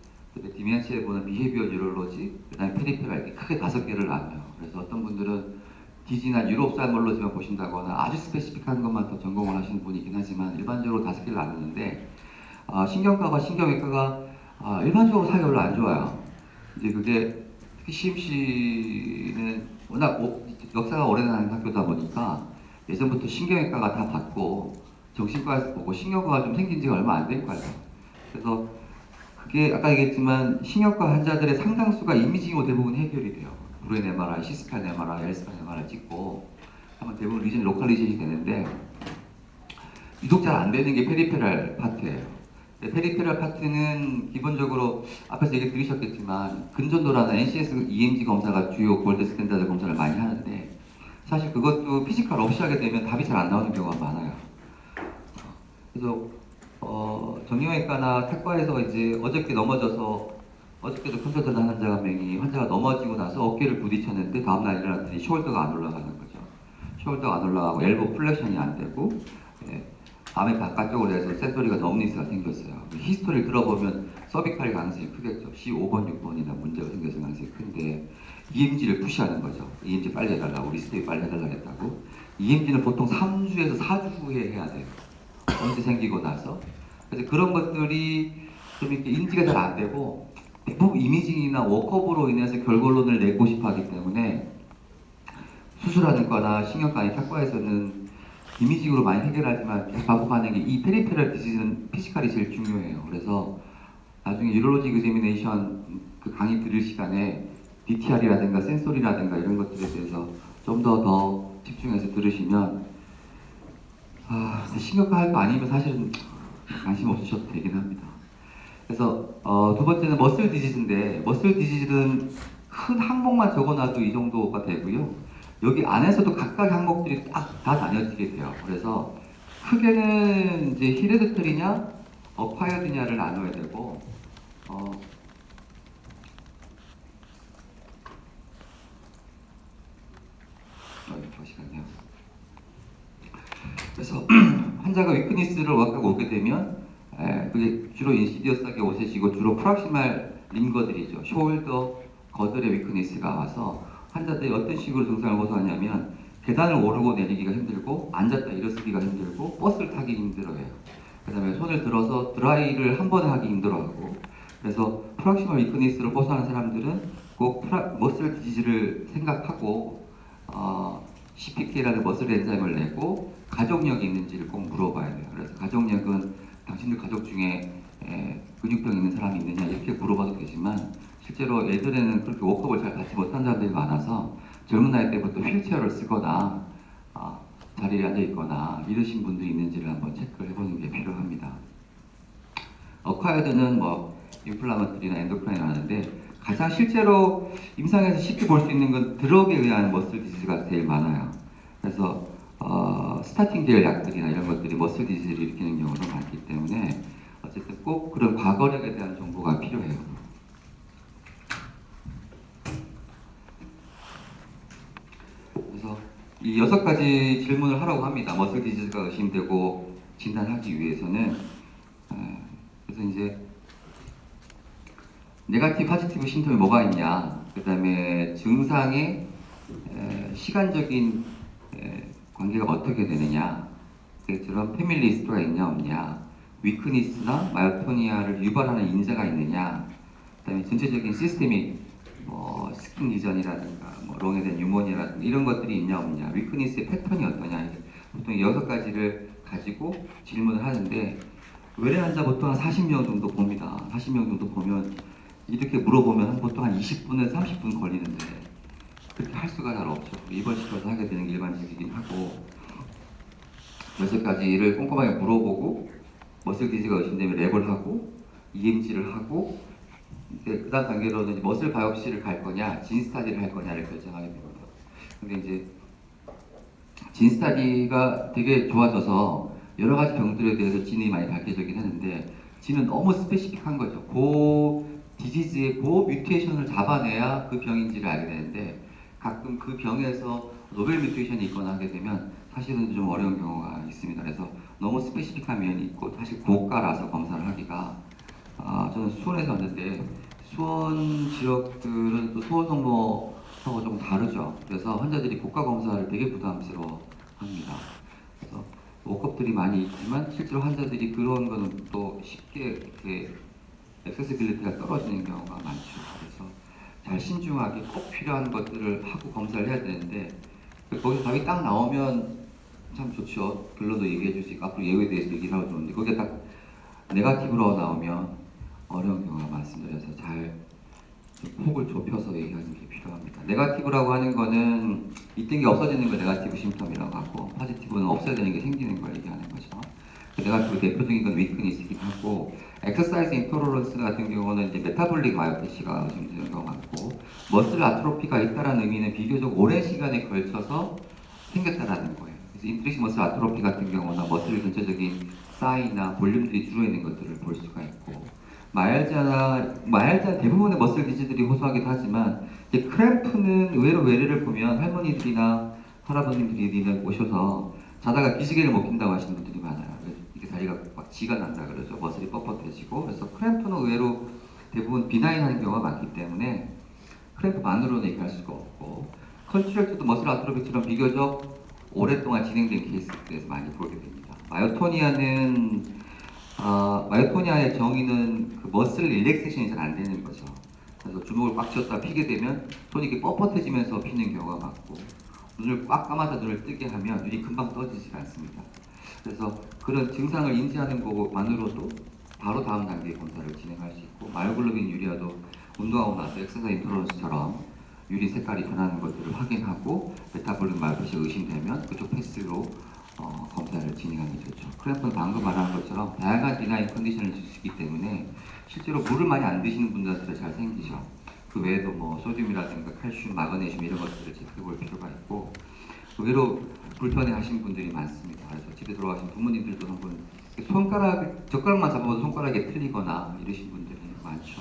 디멘시아에 보는 비헤비어 뉴럴로지, 그다음에 페리페랄 이렇게 크게 5개를 나눠요. 그래서 어떤 분들은 디지나 유로옵살몰로지만 보신다거나 아주 스페시픽한 것만 더 전공을 하시는 분이 있긴 하지만 일반적으로 5개를 나누는데 신경과와 신경외과가 일반적으로 사이가 별로 안 좋아요. 이제 그게 특히 CMC는 워낙 역사가 오래된 학교다 보니까 예전부터 신경외과가 다 받고 정신과에서 보고 신경과가 좀 생긴 지가 얼마 안 된 거예요. 그래서 그게 아까 얘기했지만 신경과 환자들의 상당수가 이미징으로 대부분 해결이 돼요. 브레인 MRI, C스캔 MRI, L스캔 MRI 찍고 하면 대부분 리전 로컬리제이션이 되는데 유독 잘 안 되는 게 페리페랄 파트예요. 페리페랄 파트는 기본적으로 앞에서 얘기 들으셨겠지만 근전도라는 NCS EMG 검사가 주요 골드 스탠다드 검사를 많이 하는데 사실 그것도 피지컬 없이 하게 되면 답이 잘 안 나오는 경우가 많아요. 그래서 정형외과나 탁과에서 이제 어저께 넘어져서 어저께도 컨설턴트 한 환자가 명이 환자가 넘어지고 나서 어깨를 부딪혔는데 다음날 일어났더니 숄더가 안 올라가는 거죠. 숄더가 안 올라가고 엘보 플렉션이 안 되고 암의 바깥쪽으로 해서 센소리가 너무니스가 생겼어요. 히스토리를 들어보면 서비칼 가능성이 크겠죠. C5번, 6번이나 문제가 생겨서 가능성이 큰데 EMG를 푸시하는 거죠. EMG 빨리 해달라고, 리스테이 빨리 해달라고 했다고. EMG는 보통 3주에서 4주 후에 해야 돼요. 문제 생기고 나서. 그래서 그런 것들이 좀 이렇게 인지가 잘 안 되고 대부분 이미징이나 워크업으로 인해서 결과론을 내고 싶어 하기 때문에 수술하는 거나 신경과의 탁과에서는 이미징으로 많이 해결하지만 계속 반복하는 게 이 페리페럴 디지즈는 피지컬이 제일 중요해요. 그래서 나중에 유로로직 에그제미네이션 그 강의 들을 시간에 DTR이라든가 센소리라든가 이런 것들에 대해서 좀 더 집중해서 들으시면 신경과 할 거 아니면 사실은 관심 없으셔도 되긴 합니다. 그래서 두 번째는 머슬 디지즈인데 머슬 디지즈는 큰 항목만 적어놔도 이 정도가 되고요. 여기 안에서도 각각 항목들이 딱 다 나뉘어지게 돼요. 그래서 크게는 이제 히레드터리냐 어콰이어드냐를 나눠야 되고 잠시만요. 그래서 환자가 위크니스를 갖고 오게 되면 그게 주로 인시디어스하게 오세지고 주로 프락시말 림거들이죠. 숄더, 거들의 위크니스가 와서 환자들이 어떤 식으로 증상을 호소하냐면 계단을 오르고 내리기가 힘들고 앉았다 일어서기가 힘들고 버스를 타기 힘들어해요. 그 다음에 손을 들어서 드라이를 한 번에 하기 힘들어하고 그래서 프락시말 위크니스를 호소하는 사람들은 꼭 머슬 디지즈를 생각하고 CPK라는 머슬 엔자임을 내고 가족력이 있는지를 꼭 물어봐야 돼요. 그래서 가족력은 당신들 가족 중에 근육병 있는 사람이 있느냐 이렇게 물어봐도 되지만 실제로 예전에는 그렇게 워크업을 잘 받지 못한 사람들이 많아서 젊은 나이 때부터 휠체어를 쓰거나 자리에 앉아 있거나 이러신 분들이 있는지를 한번 체크를 해보는 게 필요합니다. 어콰이어드는 뭐 인플라마토리나 엔도크라인 하는데 가장 실제로 임상에서 쉽게 볼 수 있는 건 드럭에 의한 머슬 디지즈가 제일 많아요. 그래서 스타팅 될 약들이나 이런 것들이 머슬 디지즈를 일으키는 경우도 많기 때문에 어쨌든 꼭 그런 과거력에 대한 정보가 필요해요. 그래서 이 6가지 질문을 하라고 합니다. 머슬 디지즈가 의심되고 진단하기 위해서는 그래서 이제 네가티브, 포지티브 심텀이 뭐가 있냐, 그 다음에 증상의 시간적인 관계가 어떻게 되느냐, 그처럼 패밀리 히스토리가 있냐 없냐, 위크니스나 마요토니아를 유발하는 인자가 있느냐, 그 다음에 전체적인 시스템이 스킨 리전이라든가 롱에 대한 유모니아라든가 이런 것들이 있냐 없냐, 위크니스의 패턴이 어떠냐, 보통 6가지를 가지고 질문을 하는데 외래 환자 보통 한 40명 정도 봅니다. 40명 정도 보면 이렇게 물어보면 보통 한 20분에서 30분 걸리는데 그렇게 할 수가 잘 없죠. 입원시켜서 하게 되는 게 일반적이긴 하고 6가지를 꼼꼼하게 물어보고 머슬 디지가 의심되면 랩을 하고 EMG를 하고 그 다음 단계로는 머슬 바이옵시를 갈 거냐 진 스타디를 할 거냐를 결정하게 됩니다. 근데 이제 진 스타디가 되게 좋아져서 여러 가지 병들에 대해서 진이 많이 밝혀지긴 하는데 진은 너무 스페시픽한 거죠. 디지즈의 뮤테이션을 잡아내야 그 병인지를 알게 되는데 가끔 그 병에서 노벨 뮤테이션이 있거나 하게 되면 사실은 좀 어려운 경우가 있습니다. 그래서 너무 스페시픽한 면이 있고 사실 고가라서 검사를 하기가 저는 수원에서 왔는데 수원 지역들은 또 소원 성모하고 조금 다르죠. 그래서 환자들이 고가 검사를 되게 부담스러워 합니다. 그래서 워크업들이 많이 있지만 실제로 환자들이 그런 거는 또 쉽게 이렇게 액세시빌리티가 떨어지는 경우가 많죠. 그래서 잘 신중하게 꼭 필요한 것들을 하고 검사를 해야 되는데 거기서 답이 딱 나오면 참 좋죠. 결론도 얘기해 줄 수 있고 앞으로 예후에 대해서 얘기를 하고 좋은데 거기에 딱 네거티브로 나오면 어려운 경우가 많습니다. 그래서 잘 폭을 좁혀서 얘기하는 게 필요합니다. 네거티브라고 하는 거는 있던 게 없어지는 걸 네거티브 심텀이라고 하고 포지티브는 없어야 되는 게 생기는 걸 얘기하는 거죠. 네거티브 대표적인 건 위크니스이긴 하고 엑서사이즈 인토러런스 같은 경우는 이제 메타볼릭 마요패시가 의심되는 경우가 많고 머슬 아트로피가 있다는 의미는 비교적 오랜 시간에 걸쳐서 생겼다라는 거예요. 그래서 인트리식 머슬 아트로피 같은 경우는 머슬의 전체적인 사이나 볼륨들이 줄어있는 것들을 볼 수가 있고 마얄자 대부분의 머슬 디지들이 호소하기도 하지만 이제 크램프는 의외로 외래를 보면 할머니들이나 할아버님들이 오셔서 자다가 기지개를 못 킨다고 하시는 분들이 많아요. 자리가 막 지가 난다 그러죠. 머슬이 뻣뻣해지고. 그래서 크램프는 의외로 대부분 비나인한 경우가 많기 때문에 크램프만으로는 얘기할 수가 없고, 컨트랙트도 머슬 아트로피처럼 비교적 오랫동안 진행된 케이스에서 많이 보게 됩니다. 마요토니아의 정의는 그 머슬 릴렉세이션이 잘 안 되는 거죠. 그래서 주먹을 꽉 쥐었다 피게 되면 손이 이렇게 뻣뻣해지면서 피는 경우가 많고, 눈을 꽉 감아서 눈을 뜨게 하면 눈이 금방 떠지지 않습니다. 그래서 그런 증상을 인지하는 것만으로도 바로 다음 단계의 검사를 진행할 수 있고, 마요글로빈 유리아도 운동하고 나서 엑서사이즈 인토러런스처럼 유리 색깔이 변하는 것들을 확인하고 메타볼릭 마요패시가 의심되면 그쪽 패스로 검사를 진행하는 게 좋죠. 크램프는 방금 말한 것처럼 다양한 디나인 컨디션을 줄 수 있기 때문에 실제로 물을 많이 안 드시는 분들한테 잘 생기죠. 그 외에도 뭐 소듐이라든가 칼슘, 마그네슘 이런 것들을 체크해 볼 필요가 있고, 의외로 불편해 하신 분들이 많습니다. 그래서 집에 들어가신 부모님들도 한번 젓가락만 잡아도 손가락이 틀리거나 이러신 분들이 많죠.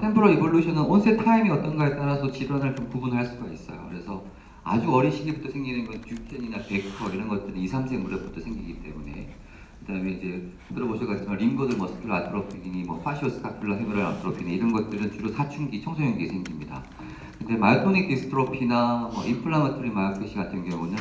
템포럴 이볼루션은 온셋 타임이 어떤가에 따라서 질환을 좀 구분할 수가 있어요. 그래서 아주 어린 시기부터 생기는 건 듀켄이나 베커 이런 것들은 2, 3세 무렵부터 생기기 때문에, 그 다음에 이제 들어보셔가지만 림거들 머스큘러 아트로피니, 뭐 파시오스카퓰라 헤메랄 아트로피니 이런 것들은 주로 사춘기, 청소년기에 생깁니다. 근데 마요토닉 디스트로피나 뭐 인플라마토리 마요패시 같은 경우는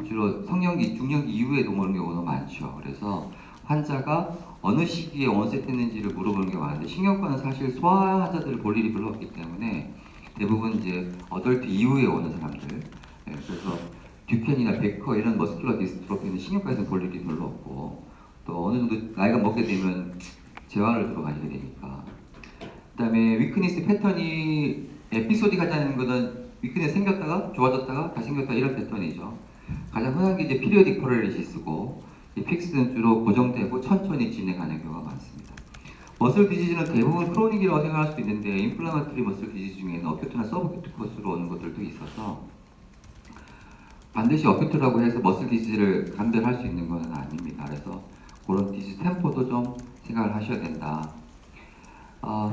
주로 성년기, 중년기 이후에 오는 경우는 많죠. 그래서 환자가 어느 시기에 원셋했는지를 물어보는 게 많은데, 신경과는 사실 소아 환자들을 볼 일이 별로 없기 때문에 대부분 이제 어덜트 이후에 오는 사람들, 그래서 듀켄이나 베커 이런 머스큘러 디스트로피는 신경과에서 볼 일이 별로 없고, 또 어느 정도 나이가 먹게 되면 재활을 들어가게 되니까. 그다음에 위크니스 패턴이 에피소디하자는 것은 위크니스 생겼다가 좋아졌다가 다시 생겼다 이런 패턴이죠. 가장 흔한 게 이제 피리오딕 퍼렐리시스고, 픽스는 주로 고정되고 천천히 진행하는 경우가 많습니다. 머슬 디지즈는 대부분 크로닉이라고 생각할 수도 있는데, 인플라마토리 머슬 디지즈 중에는 어큐트나 서브큐트코스로 오는 것들도 있어서 반드시 어큐트라고 해서 머슬 디지즈를 감별할 수 있는 건 아닙니다. 그래서 그런 디지즈 템포도 좀 생각을 하셔야 된다.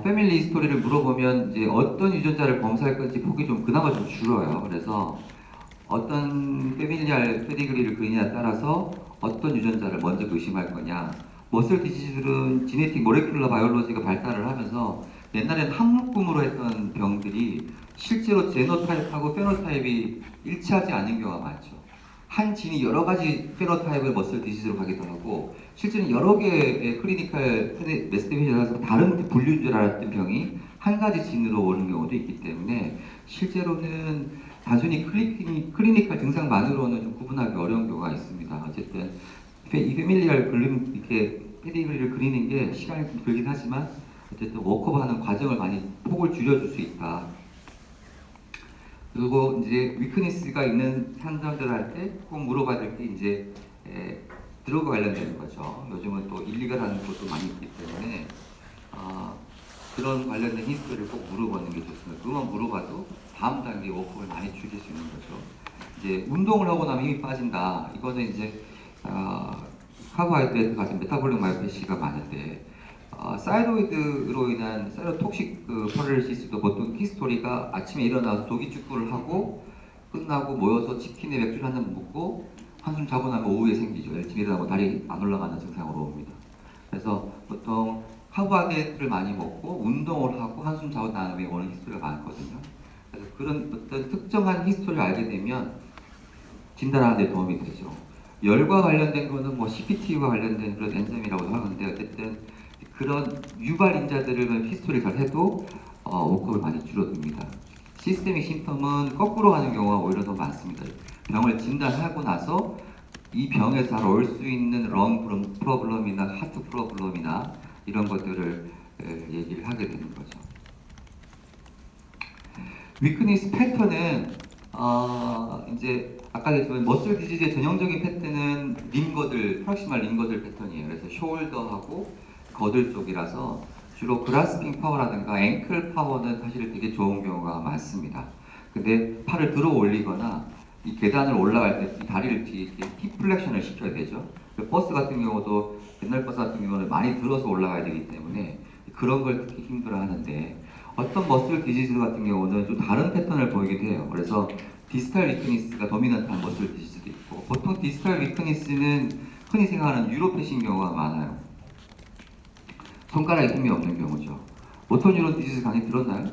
패밀리 히스토리를 물어보면 이제 어떤 유전자를 검사할 건지 폭이 좀 그나마 좀 줄어요. 그래서 어떤 패밀리알 페디그리를 그리냐에 따라서 어떤 유전자를 먼저 의심할 거냐. 머슬 디지즈들은 지네틱 모레큘러 바이올로지가 발달을 하면서 옛날에는 한묶음으로 했던 병들이 실제로 제노타입하고 페노타입이 일치하지 않는 경우가 많죠. 한 진이 여러 가지 페노타입의 머슬 디지즈로 가기도 하고, 실제는 여러 개의 클리니컬 메스티베이션에서 다른 분류인 줄 알았던 병이 한 가지 진으로 오는 경우도 있기 때문에, 실제로는 단순히 클리니컬 증상만으로는 좀 구분하기 어려운 경우가 있습니다. 어쨌든 이 패밀리알 이렇게 페디그리를 그리는 게 시간이 좀 들긴 하지만 어쨌든 워크업하는 과정을 많이 폭을 줄여줄 수 있다. 그리고 이제 위크니스가 있는 환자들한테 꼭 물어봐야 될 게 이제 드러그 관련되는 거죠. 요즘은 또 일리갈한 것도 많이 있기 때문에 그런 관련된 히스토리를 꼭 물어보는 게 좋습니다. 그것만 물어봐도 다음 단계 워크업을 많이 줄일 수 있는 거죠. 이제 운동을 하고 나면 힘이 빠진다. 이거는 이제 카보하이드레이트 같은 메타볼릭 마요패시가 많은데, 사이로이드로 인한 사이로톡식 퍼렐리시스도 보통 히스토리가 아침에 일어나서 조기축구를 하고 끝나고 모여서 치킨에 맥주를 한 잔 먹고 한숨 자고 나면 오후에 생기죠. 일찍 일어나고 다리 안 올라가는 증상으로 옵니다. 그래서 보통 카보하이드레이트를 많이 먹고 운동을 하고 한숨 자고 다음에 오는 히스토리가 많거든요. 그래서 그런 어떤 특정한 히스토리를 알게 되면 진단하는 데 도움이 되죠. 열과 관련된 거는 뭐 CPT와 관련된 그런 엔자임이라고도 하는데, 어쨌든 그런 유발 인자들을 히스토리 잘 해도 워크업을 많이 줄어듭니다. 시스테믹 심텀은 거꾸로 가는 경우가 오히려 더 많습니다. 병을 진단하고 나서 이 병에 잘 올 수 있는 런 프로블럼이나 하트 프로블럼이나 이런 것들을 얘기를 하게 되는 거죠. 위크니스 패턴은 이제 아까 얘기했지만 머슬 디지즈의 전형적인 패턴은 프락시말 림거들 패턴이에요. 그래서 숄더하고 거들 쪽이라서 주로 그라스핑 파워라든가 앵클 파워는 사실 되게 좋은 경우가 많습니다. 근데 팔을 들어 올리거나 이 계단을 올라갈 때 이 다리를 뒤에 힙 플렉션을 시켜야 되죠. 버스 같은 경우도 옛날 버스 같은 경우는 많이 들어서 올라가야 되기 때문에 그런 걸 특히 힘들어 하는데, 어떤 머슬 디지즈 같은 경우는 좀 다른 패턴을 보이기도 해요. 그래서 디스탈 위크니스가 도미넌트한 머슬 디지즈도 있고, 보통 디스탈 위크니스는 흔히 생각하는 유로패신 경우가 많아요. 손가락에 힘이 없는 경우죠. 모토뉴론 디지즈 강의 들었나요?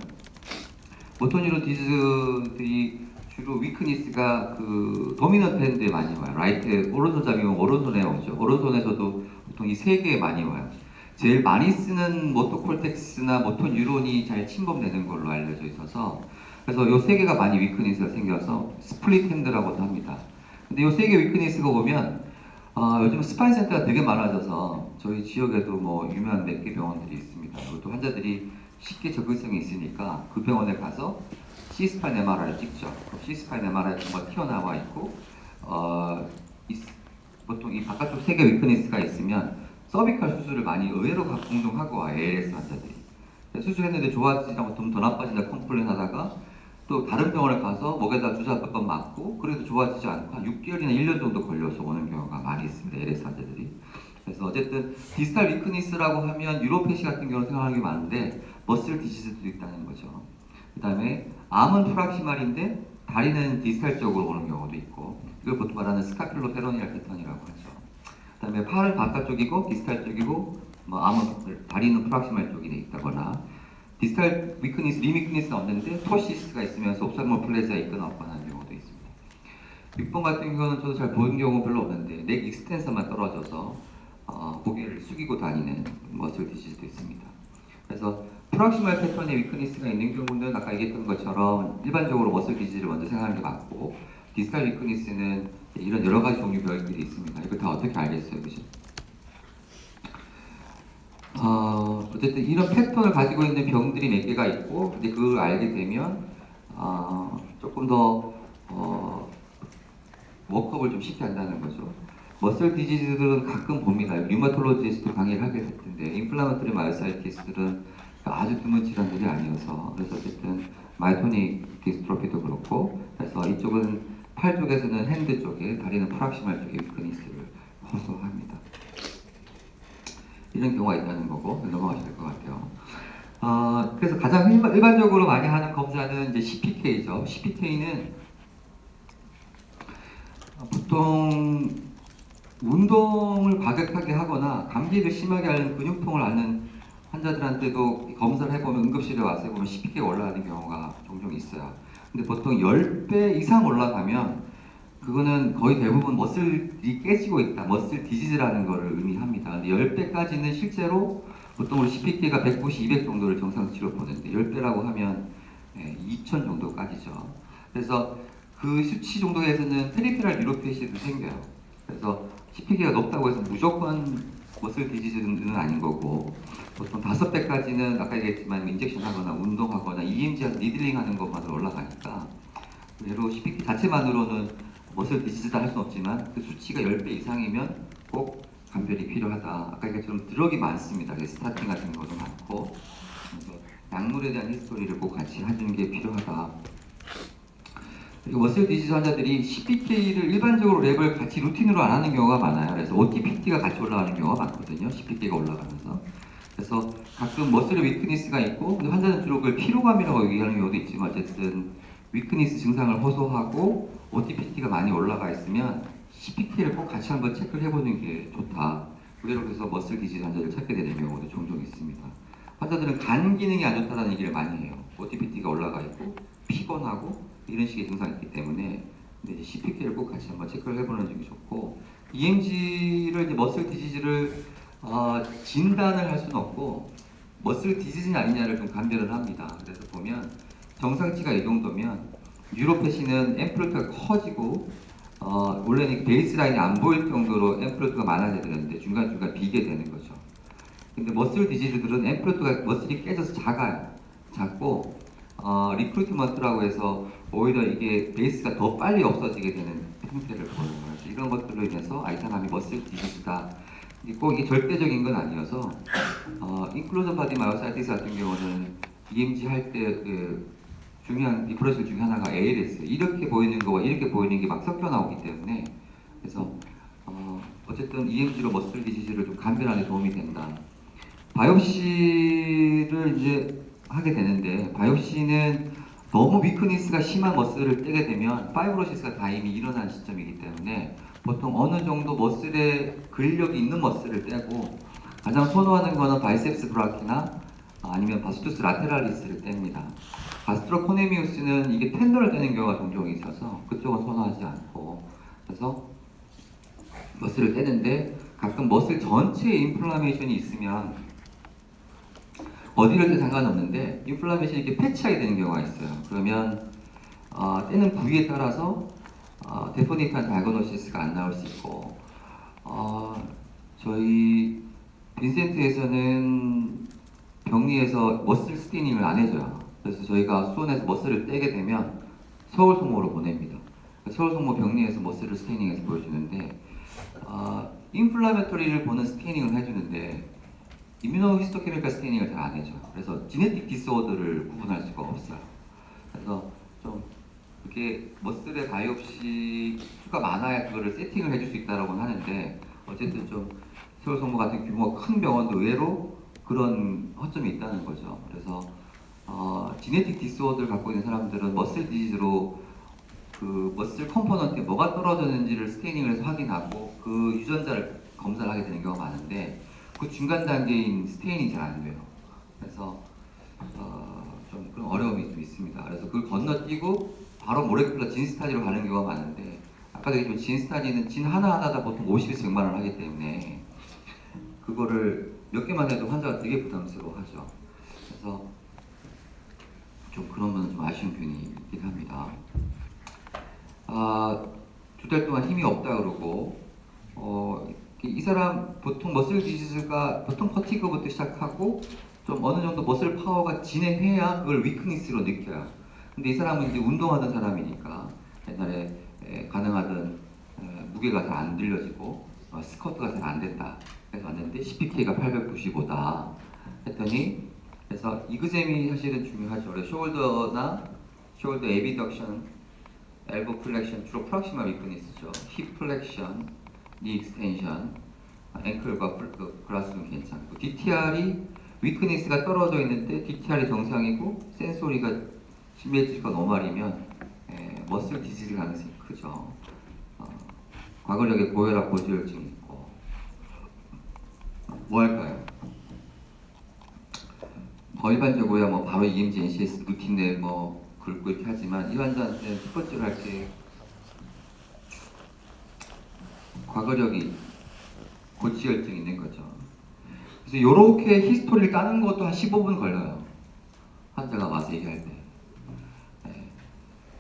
모토뉴론 디지즈들이 주로 위크니스가 그 도미넌트 핸드에 많이 와요. 라이트 오른손 잡이면 오른손에 오죠. 오른손에서도 보통 이 세 개에 많이 와요. 제일 많이 쓰는 모토콜텍스나 모토뉴론이 잘 침범되는 걸로 알려져 있어서 그래서 이 세 개가 많이 위크니스가 생겨서 스플릿 핸드라고도 합니다. 근데 이 세 개 위크니스가 보면 요즘 스파인 센터가 되게 많아져서 저희 지역에도 뭐 유명한 몇 개 병원들이 있습니다. 그리고 하자들이 쉽게 접근성이 있으니까 그 병원에 가서 C스파인 MRI를 찍죠. C스파인 MRI 정말 튀어나와 있고 보통 이 바깥쪽 세 개 위크니스가 있으면 서비컬 수술을 많이 의외로 종종 하고 와요. ALS 환자들이. 수술했는데 좋아지지 않고 좀 더 나빠진다 컴플레인 하다가 또 다른 병원에 가서 목에다 주사 몇 번 맞고 그래도 좋아지지 않고 한 6개월이나 1년 정도 걸려서 오는 경우가 많이 있습니다. ALS 환자들이. 그래서 어쨌든 디스탈 위크니스라고 하면 유로패시 같은 경우는 생각하는 게 많은데 머슬 디지즈도 있다는 거죠. 그 다음에 암은 프락시말인데 다리는 디스탈 쪽으로 오는 경우도 있고 이걸 보통 말하는 스카필로 페로니알 패턴이라고 하죠. 그 다음에 팔은 바깥쪽이고 디스탈 쪽이고 뭐 암은 다리는 프락시말 쪽에 있다거나 디스탈 위크니스, 리미크니스는 없는데 토시스가 있으면서 옵살모플레지아가 있거나 없거나 하는 경우도 있습니다. 6번 같은 경우는 저도 잘 보는 경우 별로 없는데 넥 익스텐서만 떨어져서 고개를 숙이고 다니는 머슬 디지즈도 있습니다. 그래서 프락시말 패턴의 위크니스가 있는 경우는 아까 얘기했던 것처럼 일반적으로 머슬 디지즈를 먼저 생각하는 게 맞고 디스탈 위크니스는 이런 여러 가지 종류 병들이 있습니다. 이거 다 어떻게 알겠어요, 그죠? 어쨌든 이런 패턴을 가지고 있는 병들이 몇 개가 있고, 근데 그걸 알게 되면 조금 더 워크업을 좀 쉽게 한다는 거죠. 머슬 디지즈들은 가끔 봅니다. 류마톨로지스트 강의를 하게 될 텐데, 인플라마토리 마이오사이티스들은 아주 드문 질환들이 아니어서 그래서 어쨌든 마이토닉 디스트로피도 그렇고, 그래서 이쪽은 팔 쪽에서는 핸드 쪽에, 다리는 프락시말 쪽에 위크니스를 호소합니다. 이런 경우가 있다는 거고 넘어가셔야 될 것 같아요. 그래서 가장 일반적으로 많이 하는 검사는 이제 CPK죠. CPK는 보통 운동을 과격하게 하거나 감기를 심하게 앓는 근육통을 앓는 환자들한테도 검사를 해보면 응급실에 와서 해보면 CPK가 올라가는 경우가 종종 있어요. 근데 보통 10배 이상 올라가면 그거는 거의 대부분 머슬이 깨지고 있다, 머슬 디지즈라는 것을 의미합니다. 근데 10배까지는 실제로 보통 우리 CPK가 190, 200 정도를 정상치로 보는데 10배라고 하면 2000 정도까지죠. 그래서 그 수치 정도에서는 페리페랄 뉴로패시도 생겨요. 그래서 CPK가 높다고 해서 무조건 머슬 디지즈는 아닌 거고 보통 5배까지는 아까 얘기했지만 인젝션 하거나 운동하거나 EMG하고 니들링 하는 것만으로 올라가니까 예로 CPK 자체만으로는 머슬 디지즈다 할 수는 없지만 그 수치가 10배 이상이면 꼭 감별이 필요하다. 아까 얘기처럼 드럭이 많습니다. 스타팅 같은 것도 많고 그래서 약물에 대한 히스토리를 꼭 같이 해주는 게 필요하다. 그리고 머슬 디지즈 환자들이 CPK를 일반적으로 랩을 같이 루틴으로 안 하는 경우가 많아요. 그래서 OTPT가 같이 올라가는 경우가 많거든요. CPK가 올라가면서. 그래서 가끔 머슬의 위크니스가 있고 근데 환자는 주로 그걸 피로감이라고 얘기하는 경우도 있지만 어쨌든 위크니스 증상을 호소하고 OTPT가 많이 올라가 있으면 CPK를 꼭 같이 한번 체크를 해보는 게 좋다. 그래서 머슬 디지즈 환자를 찾게 되는 경우도 종종 있습니다. 환자들은 간 기능이 안 좋다는 얘기를 많이 해요. OTPT가 올라가 있고 피곤하고 이런 식의 증상이 있기 때문에 근데 CPK를 꼭 같이 한번 체크를 해보는 게 좋고 EMG를 이제 머슬 디지즈를 진단을 할 수는 없고 머슬 디지즈냐 아니냐를 좀 감별을 합니다. 그래서 보면 정상치가 이 정도면 뉴로패시는 앰플루트가 커지고 원래는 베이스라인이 안 보일 정도로 앰플루트가 많아져야 되는데 중간중간 비게 되는 거죠. 근데 머슬 디지즈들은 앰플루트가 머슬이 깨져서 작고 리크루트먼트라고 해서 오히려 이게 베이스가 더 빨리 없어지게 되는 형태를 보여요. 그래서 이런 것들로 인해서 이 사람이 머슬 디지즈다. 꼭 이게 절대적인 건 아니어서 인클루전 바디 마요사이티스 같은 경우는 EMG 할 때 중요한 리프레시 중에 하나가 ALS 이렇게 보이는 거와 이렇게 보이는 게 막 섞여 나오기 때문에 그래서 어쨌든 EMG로 머슬 디지즈를 좀 감별하는 데 도움이 된다. 바이옵시를 이제 하게 되는데 바이옵시는 너무 위크니스가 심한 머슬을 떼게 되면 파이브로시스가 다 이미 일어난 시점이기 때문에 보통 어느 정도 머슬에 근력이 있는 머슬을 떼고 가장 선호하는 거는 바이셉스 브라키나 아니면 바스투스 라테랄리스를 뗍니다. 가스트로코네미우스는 이게 텐더를 떼는 경우가 종종 있어서 그쪽은 선호하지 않고, 그래서 머슬을 떼는데 가끔 머슬 전체에 인플라메이션이 있으면 어디를 떼도 상관없는데 인플라메이션이 이렇게 패치하게 되는 경우가 있어요. 그러면 떼는 부위에 따라서 데포니트한 다이거노시스가 안 나올 수 있고, 저희 빈센트에서는 격리에서 머슬 스테이닝을 안 해줘요. 그래서 저희가 수원에서 머슬을 떼게 되면 서울 송모로 보냅니다. 서울 송모 격리에서 머슬을 스테이닝해서 보여주는데, 인플라메토리를 보는 스테이닝을 해주는데 이뮤노히스토케미컬 스테이닝을 잘 안 해줘. 그래서 지네틱 디스오더를 구분할 수가 없어요. 그래서 좀 그게 머슬의 바이옵시 수가 많아야 그거를 세팅을 해줄 수 있다라고 하는데, 어쨌든 좀 서울 송모 같은 규모가 큰 병원도 의외로 그런 허점이 있다는 거죠. 그래서 지네틱 디스오더를 갖고 있는 사람들은 머슬 디지즈로 그 머슬 컴포넌트에 뭐가 떨어졌는지를 스테이닝을 해서 확인하고 그 유전자를 검사를 하게 되는 경우가 많은데, 그 중간 단계인 스테이닝이 잘 안 돼요. 그래서 좀 그런 어려움이 좀 있습니다. 그래서 그걸 건너뛰고 바로 모레큘러 진 스타디로 가는 경우가 많은데, 아까도 얘기했지만 진 스타디는 진 하나하나다 보통 50에서 100만 원 하기 때문에 그거를 몇 개만 해도 환자가 되게 부담스러워하죠. 그래서 좀 그런 거는 좀 아쉬운 편이 있긴 합니다. 2달 동안 힘이 없다 그러고, 이 사람 보통 머슬 디지즈가 보통 퍼티그부터 시작하고 좀 어느 정도 머슬 파워가 진행해야 그걸 위크니스로 느껴요. 근데 이 사람은 이제 운동하던 사람이니까 옛날에 가능하던 무게가 잘 안 들려지고 스쿼트가 잘 안 된다. 그래서 왔는데 CPK가 895다 했더니, 그래서 이그잼이 사실은 중요하죠. 그래서 숄더 에비덕션, 엘보 플렉션, 주로 프락시마 위크니스죠. 힙 플렉션, 니 익스텐션, 앵클과 그라스는 괜찮고, DTR이 위크니스가 떨어져 있는데 DTR이 정상이고 센소리가 심해질건 노말이면 머슬 디지즈 가능성이 크죠. 과거력의 고혈압 고지혈증이 있고. 뭐 할까요? 일반적으로야 뭐 바로 EMG, NCS 루틴 내 뭐 긁고 이렇게 하지만, 이 환자한테는 첫 번째로 할 때 과거력이 고지혈증이 있는 거죠. 그래서 이렇게 히스토리를 까는 것도 한 15분 걸려요. 환자가 와서 얘기할 때.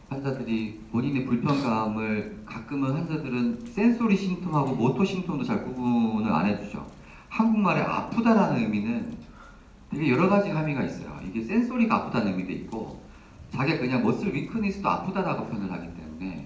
환자들이 본인의 불편감을, 가끔은 환자들은 센소리 심통하고 모토 심통도 잘 구분을 안 해주죠. 한국말에 아프다라는 의미는 되게 여러 가지 함의가 있어요. 이게 센소리가 아프다는 의미도 있고, 자기가 그냥 머슬 위크니스도 아프다라고 표현을 하기 때문에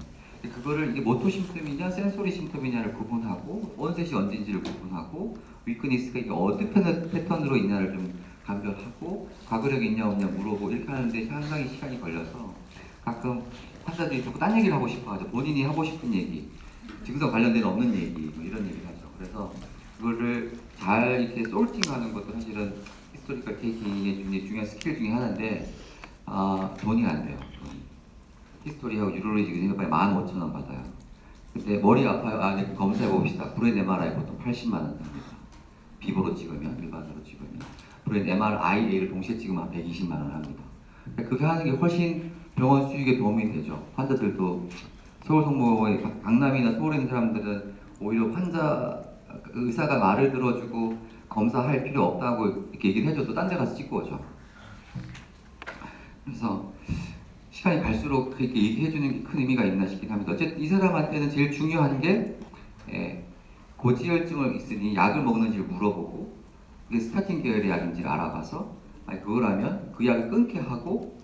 그거를 이게 모토 심텀이냐 센소리 심텀이냐를 구분하고, onset이 언제인지를 구분하고, 위크니스가 이게 어떤 패턴으로 있냐를 좀 감별하고, 과거력이 있냐 없냐 물어보고 이렇게 하는데 상당히 시간이 걸려서 가끔 환자들이 자꾸 딴 얘기를 하고 싶어 하죠. 본인이 하고 싶은 얘기, 증상 관련된 없는 얘기, 뭐 이런 얘기를 하죠. 그래서 그거를 잘 이렇게 솔팅하는 것도 사실은 히스토리컬 테이킹의 굉장히 중요한 스킬 중에 하나인데, 돈이 안 돼요. 히스토리하고 유로로지 생각해 15,000원 받아요. 근데 머리 아파요? 네, 검사해 봅시다. 브레인 MRI 보통 80만 원 됩니다. 비보로 찍으면, 일반으로 찍으면. 브레인 MRI를 동시에 찍으면 120만 원 합니다. 그렇게 하는 게 훨씬 병원 수익에 도움이 되죠. 환자들도 서울 성모의 강남이나 서울에 있는 사람들은 오히려 의사가 말을 들어주고 검사할 필요 없다고 이렇게 얘기를 해줘도 딴 데 가서 찍고 오죠. 그래서 시간이 갈수록 그렇게 얘기해주는 게 큰 의미가 있나 싶긴 합니다. 어쨌든 이 사람한테는 제일 중요한 게 고지혈증을 있으니 약을 먹는지를 물어보고, 그게 스타틴 계열의 약인지를 알아봐서 그걸 하면 그 약을 끊게 하고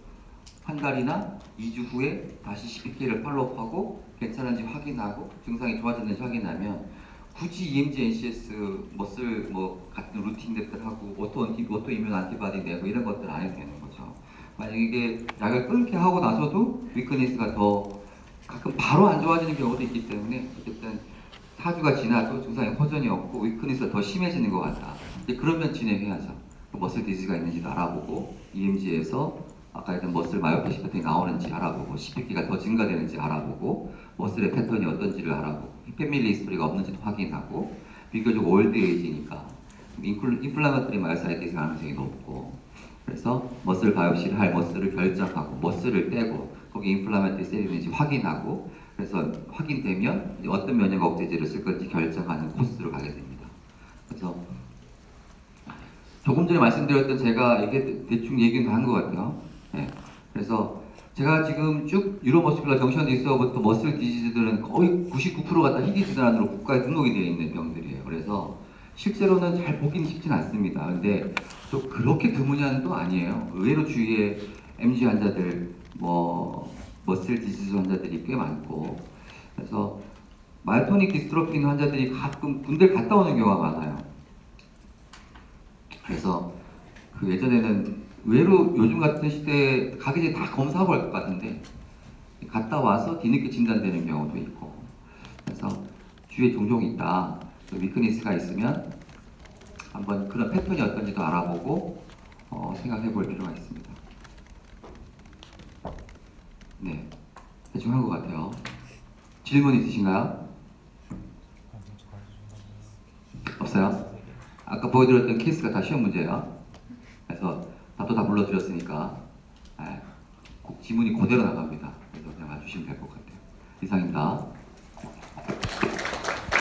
한 달이나 2주 후에 다시 CPK를 팔로우하고 괜찮은지 확인하고 증상이 좋아졌는지 확인하면, 굳이 EMG, NCS, 머슬 뭐 같은 루틴들 하고 오토 이뮨 안티바디 내고 이런 것들 안 해도 되는 거죠. 만약에 이게 약을 끊게 하고 나서도 위크니스가 더 가끔 바로 안 좋아지는 경우도 있기 때문에, 어쨌든 4주가 지나도 증상에 호전이 없고 위크니스가 더 심해지는 것 같다. 그러면 진행해야죠. 머슬 디지가 있는지도 알아보고 EMG에서 아까 했던 머슬 마이오페시 패턴이 나오는지 알아보고 CPP가 더 증가되는지 알아보고 머슬의 패턴이 어떤지를 알아보고 패밀리 히스토리가 없는지도 확인하고 비교적 올드 에이지니까 인플라마토리 마이오사이티스 가능성이 높고 그래서 머슬 바이옵시를 할 머슬을 결정하고 머슬을 떼고 거기 인플라마토리 셀이 있는지 확인하고 그래서 확인되면 이제 어떤 면역 억제제를 쓸 건지 결정하는 코스로 가게 됩니다. 그래서 조금 전에 말씀드렸던 제가 이게 대충 얘기는 한 것 같아요. 네. 그래서 제가 지금 쭉 유로머스큘러 정션 디스어부터 머슬 디지즈들은 거의 99%가 다 희귀 질환으로 국가에 등록이 되어 있는 병들이에요. 그래서 실제로는 잘 보기는 쉽진 않습니다. 근데 또 그렇게 드문 한도 아니에요. 의외로 주위에 MG 환자들, 머슬 디지즈 환자들이 꽤 많고 그래서 마이토닉 디스트로핀 환자들이 가끔 군대 갔다 오는 경우가 많아요. 그래서 그 예전에는 의외로 요즘 같은 시대에 가기 전에 다 검사하고 할 것 같은데 갔다 와서 뒤늦게 진단되는 경우도 있고 그래서 주위에 종종 있다. 위크니스가 있으면 한번 그런 패턴이 어떤지도 알아보고 생각해 볼 필요가 있습니다. 네, 대충 한 것 같아요. 질문 있으신가요? 없어요? 아까 보여드렸던 케이스가 다 시험 문제예요. 그래서 답도 다 불러드렸으니까 지문이 그대로 나갑니다. 그래서 그냥 맞추시면 될 것 같아요. 이상입니다.